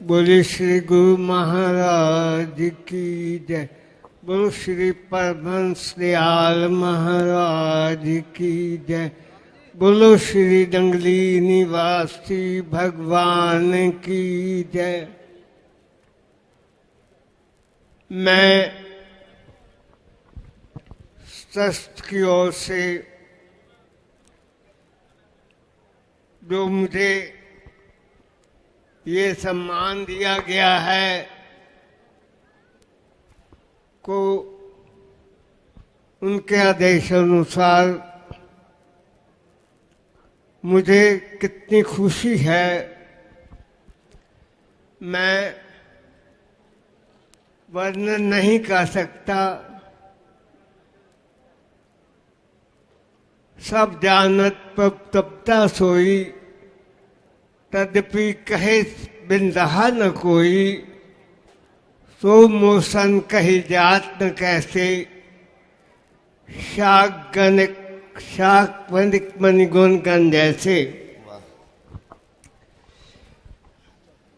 बोले श्री गुरु महाराज की जय। बोलो श्री परमहंस दयाल महाराज की जय। बोलो श्री जंगली निवासी भगवान की जय। मैं ट्रस्ट की ओर से जो मुझे ये सम्मान दिया गया है को उनके आदेश अनुसार मुझे कितनी खुशी है मैं वर्णन नहीं कर सकता। सब जानत तपता सोई तद्यपि कहे बिन रहा न कोई। सो मोसन कही जात न कैसे शाक मणिगुण गण जैसे।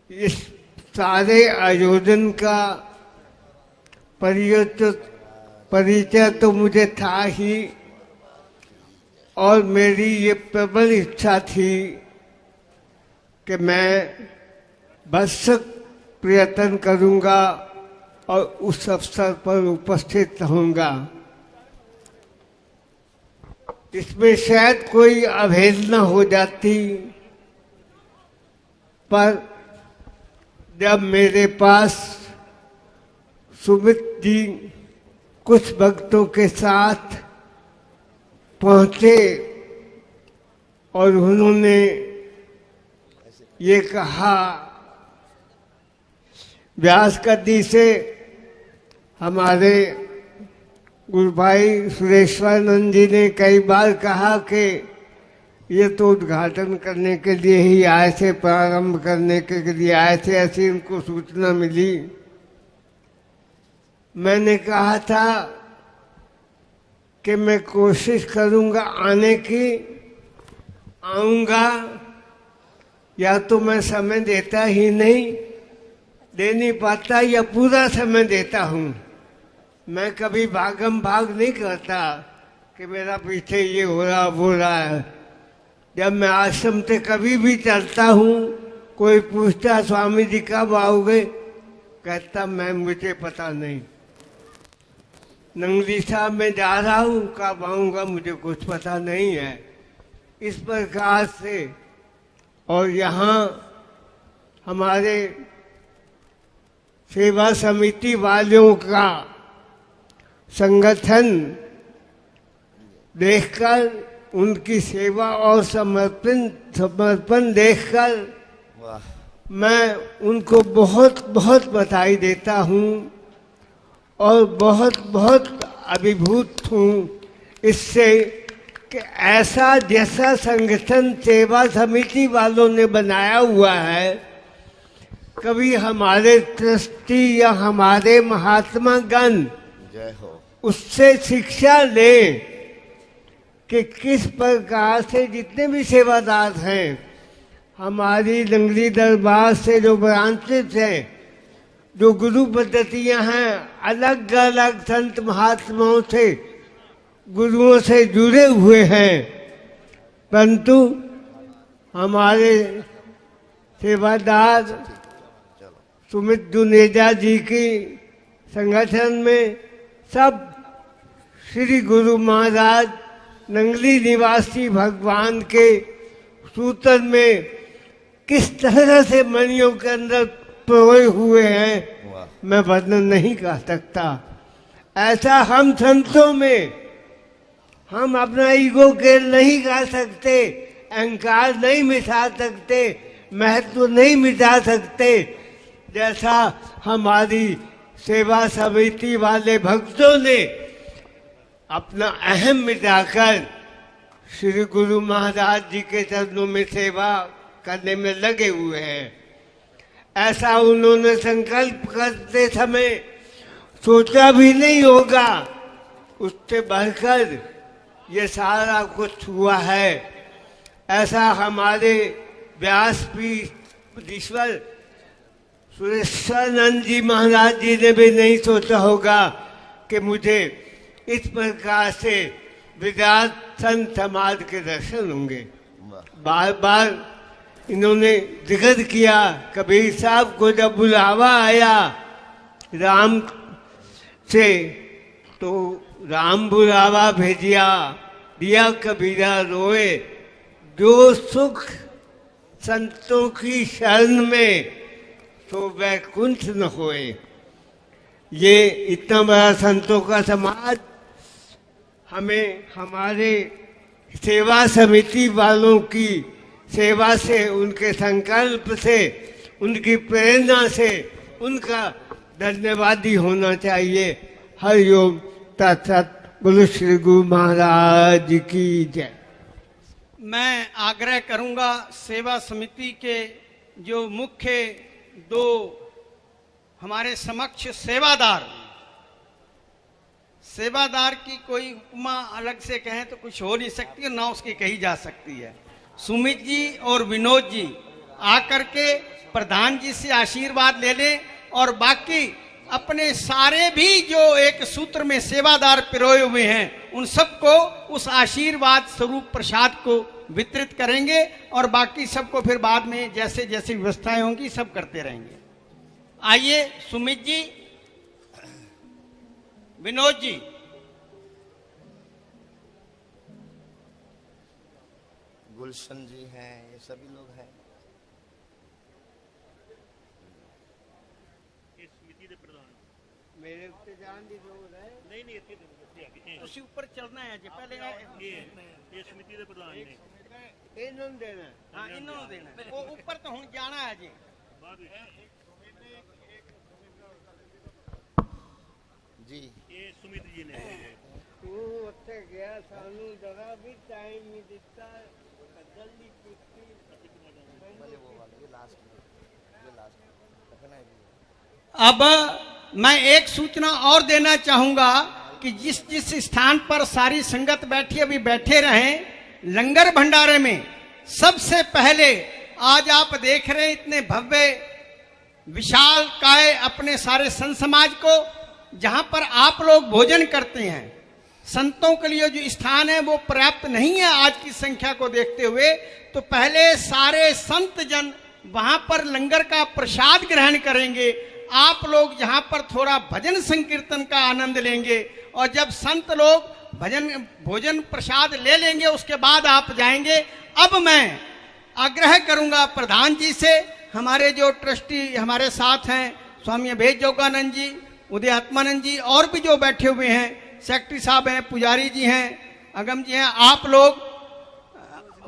इस सारे आयोजन का परिचय तो मुझे था ही और मेरी ये प्रबल इच्छा थी कि मैं भरसक प्रयत्न करूंगा और उस अवसर पर उपस्थित रहूंगा। इसमें शायद कोई अवहेलना हो जाती, पर जब मेरे पास सुमित जी कुछ भक्तों के साथ पहुंचे और उन्होंने ये कहा, व्यास गद्दी से हमारे गुरु भाई सुरेश्वरानंद जी ने कई बार कहा कि ये तो उद्घाटन करने के लिए ही आए थे, प्रारंभ करने के लिए आए थे, ऐसी उनको सूचना मिली। मैंने कहा था कि मैं कोशिश करूंगा आने की, आऊंगा, या तो मैं समय देता ही नहीं, दे नहीं पाता, या पूरा समय देता हूं। मैं कभी भागम भाग नहीं करता कि मेरा पीछे ये हो रहा वो रहा है। जब मैं आश्रम से कभी भी चलता हूं, कोई पूछता स्वामी जी कब आओगे, कहता मैं मुझे पता नहीं। नंगली साहब में जा रहा हूं, कब आऊंगा मुझे कुछ पता नहीं है। इस प्रकार से और यहाँ हमारे सेवा समिति वालों का संगठन देखकर, उनकी सेवा और समर्पण देखकर मैं उनको बहुत बहुत बधाई देता हूँ और बहुत बहुत अभिभूत हूँ इससे कि ऐसा जैसा संगठन सेवा समिति वालों ने बनाया हुआ है, कभी हमारे ट्रस्टी या हमारे महात्मा गण उससे शिक्षा ले कि किस प्रकार से जितने भी सेवादार हैं, हमारी जंगली दरबार से जो ब्रांचेस हैं, जो गुरु पद्धतियां हैं, अलग अलग संत महात्माओं से गुरुओं से जुड़े हुए हैं, परंतु हमारे सेवादार सुमित जुनेजा जी की संगठन में सब श्री गुरु महाराज नंगली निवासी भगवान के सूत्र में किस तरह से मणियों के अंदर प्रोए हुए हैं, मैं वर्णन नहीं कर सकता। ऐसा हम संतों में हम अपना ईगो केयर नहीं कर सकते, अहंकार नहीं मिटा सकते, महत्व नहीं मिटा सकते, जैसा हमारी सेवा समिति वाले भक्तों ने अपना अहम मिटाकर श्री गुरु महाराज जी के चरणों में सेवा करने में लगे हुए हैं। ऐसा उन्होंने संकल्प करते समय सोचा भी नहीं होगा, उससे बढ़कर ये सारा कुछ हुआ है। ऐसा हमारे व्यासपीठ ईश्वर सुरेश्वरानंद जी महाराज जी ने भी नहीं सोचा होगा कि मुझे इस प्रकार से विराट संत समाज के दर्शन होंगे। बार बार इन्होंने जिक्र किया, कबीर साहब को जब बुलावा आया राम से तो राम बुलावा भेजिया, दिया कबीरा रोए, जो सुख संतों की शरण में तो वैकुंठ न होए। ये इतना बड़ा संतों का समाज हमें हमारे सेवा समिति वालों की सेवा से, उनके संकल्प से, उनकी प्रेरणा से उनका धन्यवादी होना चाहिए। हरिओम तत्सत। बोलो श्री गुरु महाराज की जय। मैं आग्रह करूंगा सेवा समिति के जो मुख्य दो हमारे समक्ष सेवादार की कोई उपमा अलग से कहें तो कुछ हो नहीं सकती और ना उसकी कही जा सकती है। सुमित जी और विनोद जी आकर के प्रधान जी से आशीर्वाद ले लें और बाकी अपने सारे भी जो एक सूत्र में सेवादार पिरोए हुए हैं उन सबको उस आशीर्वाद स्वरूप प्रसाद को वितरित करेंगे और बाकी सबको फिर बाद में जैसे जैसे व्यवस्थाएं होंगी सब करते रहेंगे। आइए सुमित जी, विनोद जी। गुलशन जी हैं, ये सभी लोग हैं। मेरे पे जान दी जोर है। नहीं उसी ऊपर चलना है जी पहले ये समिति के प्रधान ने इन्होंने देना। हाँ इन्होंने देना वो ऊपर तो हुन जाना है जी। जी ये सुमित जी ने तू उत्थे गया सानू जरा भी टाइम नहीं दिता, जल्दी कुश्ती भले वो वाला ये लास्ट रखना है। अब मैं एक सूचना और देना चाहूंगा कि जिस जिस स्थान पर सारी संगत बैठी अभी बैठे रहें, लंगर भंडारे में सबसे पहले आज आप देख रहे हैं इतने भव्य विशाल काय अपने सारे संत समाज को, जहां पर आप लोग भोजन करते हैं। संतों के लिए जो स्थान है वो पर्याप्त नहीं है आज की संख्या को देखते हुए, तो पहले सारे संत जन वहां पर लंगर का प्रसाद ग्रहण करेंगे। आप लोग जहां पर थोड़ा भजन संकीर्तन का आनंद लेंगे और जब संत लोग भोजन प्रसाद ले लेंगे उसके बाद आप जाएंगे। अब मैं आग्रह करूंगा प्रधान जी से, हमारे जो ट्रस्टी हमारे साथ हैं स्वामी अभेद जोगानंद जी, उदय आत्मानंद जी और भी जो बैठे हुए हैं, सेक्रेटरी साहब हैं, पुजारी जी हैं, अगम जी हैं, आप लोग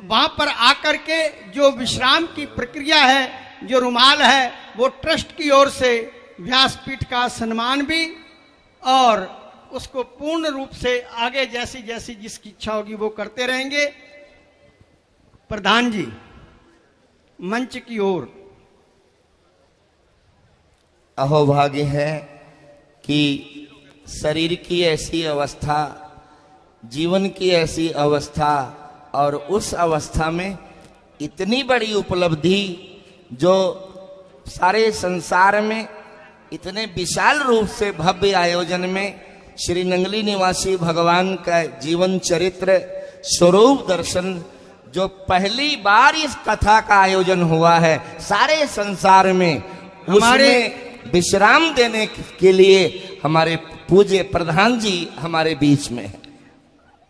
वहां पर आकर के जो विश्राम की प्रक्रिया है, जो रुमाल है वो ट्रस्ट की ओर से व्यासपीठ का सम्मान भी और उसको पूर्ण रूप से आगे जैसी जैसी जिसकी इच्छा होगी वो करते रहेंगे। प्रधान जी मंच की ओर। अहोभाग्य है कि शरीर की ऐसी अवस्था, जीवन की ऐसी अवस्था और उस अवस्था में इतनी बड़ी उपलब्धि जो सारे संसार में इतने विशाल रूप से भव्य आयोजन में श्री नंगली निवासी भगवान का जीवन चरित्र स्वरूप दर्शन जो पहली बार इस कथा का आयोजन हुआ है सारे संसार में, उसमें विश्राम देने के लिए हमारे पूज्य प्रधान जी हमारे बीच में है।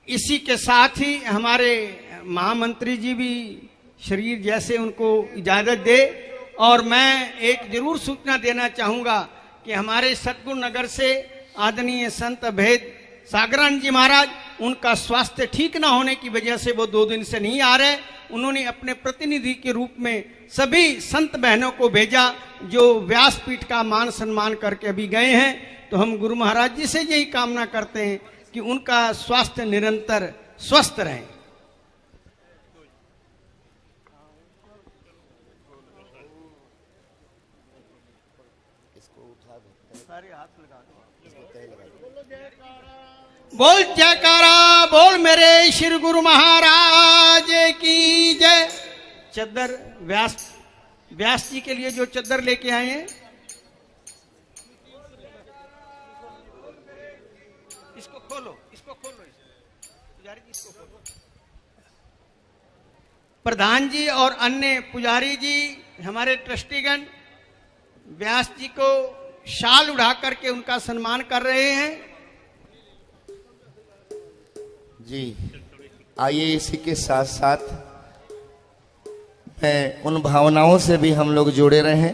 इसी के साथ ही हमारे महामंत्री जी भी शरीर जैसे उनको इजाजत दे, और मैं एक जरूर सूचना देना चाहूंगा कि हमारे सतगुरु नगर से आदरणीय संत अभेद सागरानंद जी महाराज, उनका स्वास्थ्य ठीक ना होने की वजह से वो 2 दिन से नहीं आ रहे। उन्होंने अपने प्रतिनिधि के रूप में सभी संत बहनों को भेजा जो व्यासपीठ का मान सम्मान करके अभी गए हैं। तो हम गुरु महाराज जी से यही कामना करते हैं कि उनका स्वास्थ्य निरंतर स्वस्थ रहे। बोल जयकारा बोल मेरे श्री गुरु महाराज की जय। चद्दर व्यास जी के लिए जो चद्दर लेके आए हैं प्रधान जी और अन्य पुजारी जी, हमारे ट्रस्टीगण व्यास जी को शाल उड़ा करके उनका सम्मान कर रहे हैं। जी आइए, इसी के साथ साथ मैं उन भावनाओं से भी हम लोग जुड़े रहे।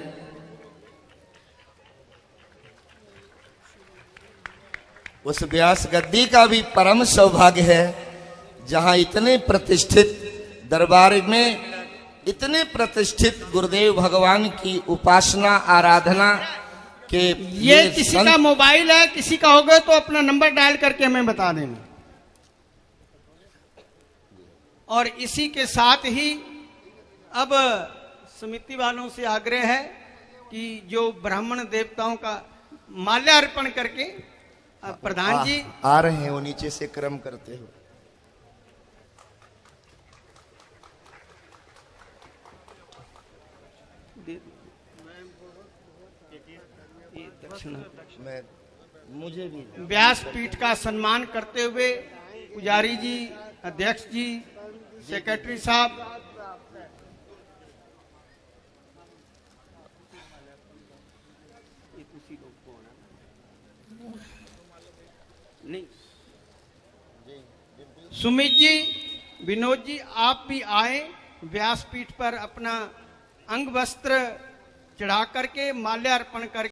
उस व्यास गद्दी का भी परम सौभाग्य है जहां इतने प्रतिष्ठित दरबार में इतने प्रतिष्ठित गुरुदेव भगवान की उपासना आराधना के ये किसी का मोबाइल है, किसी का होगा तो अपना नंबर डायल करके हमें बता देना। और इसी के साथ ही अब समिति वालों से आग्रह है कि जो ब्राह्मण देवताओं का माल्यार्पण करके प्रधान जी आ रहे हैं, वो नीचे से क्रम करते हुए। मुझे भी व्यास पीठ का सम्मान करते हुए पुजारी जी, अध्यक्ष जी, सेक्रेटरी साहब, नहीं सुमित जी, विनोद जी, आप भी आए व्यासपीठ पर अपना अंग वस्त्र चढ़ा करके माल्यार्पण करके